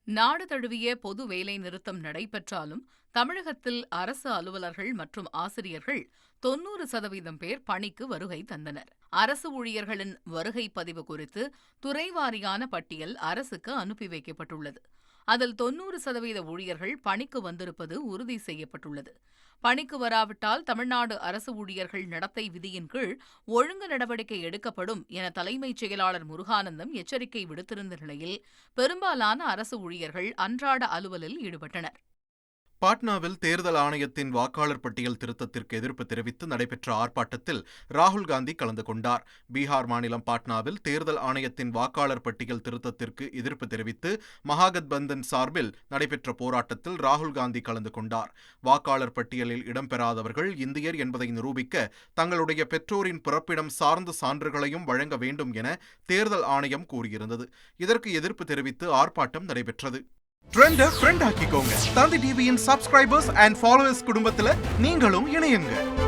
நாடு தழுவிய பொது வேலை நிறுத்தம் நடைபெற்றாலும் தமிழகத்தில் அரசு அலுவலர்கள் மற்றும் ஆசிரியர்கள் 90% பேர் பணிக்கு வருகை தந்தனர். அரசு ஊழியர்களின் வருகை பதிவு குறித்து துறைவாரியான பட்டியல் அரசுக்கு அனுப்பி வைக்கப்பட்டுள்ளது. அதில் 90% ஊழியர்கள் பணிக்கு வந்திருப்பது உறுதி செய்யப்பட்டுள்ளது. பணிக்கு வராவிட்டால் தமிழ்நாடு அரசு ஊழியர்கள் நடத்தை விதியின் கீழ் ஒழுங்கு நடவடிக்கை எடுக்கப்படும் என தலைமைச் செயலாளர் முருகானந்தம் எச்சரிக்கை விடுத்திருந்த நிலையில் பெரும்பாலான அரசு ஊழியர்கள் அன்றாட அலுவலில் ஈடுபட்டனர். பாட்னாவில் தேர்தல் ஆணையத்தின் வாக்காளர் பட்டியல் திருத்தத்திற்கு எதிர்ப்பு தெரிவித்து நடைபெற்ற ஆர்ப்பாட்டத்தில் ராகுல் காந்தி கலந்து கொண்டார். பீகார் மாநிலம் பாட்னாவில் தேர்தல் ஆணையத்தின் வாக்காளர் பட்டியல் திருத்தத்திற்கு எதிர்ப்பு தெரிவித்து மகாகத்பந்தன் சார்பில் நடைபெற்ற போராட்டத்தில் ராகுல் காந்தி கலந்து கொண்டார். வாக்காளர் பட்டியலில் இடம்பெறாதவர்கள் இந்தியர் என்பதை நிரூபிக்க தங்களுடைய பெற்றோரின் பிறப்பிடம் சார்ந்த சான்றுகளையும் வழங்க வேண்டும் என தேர்தல் ஆணையம் கூறியிருந்தது. இதற்கு எதிர்ப்பு தெரிவித்து ஆர்ப்பாட்டம் நடைபெற்றது. ட்ரெண்டை ஃப்ரெண்ட் ஆக்கிக்கோங்க. தந்தி டிவியின் சப்ஸ்கிரைபர்ஸ் அண்ட் ஃபாலோவர்ஸ் குடும்பத்தில் நீங்களும் இணையுங்க.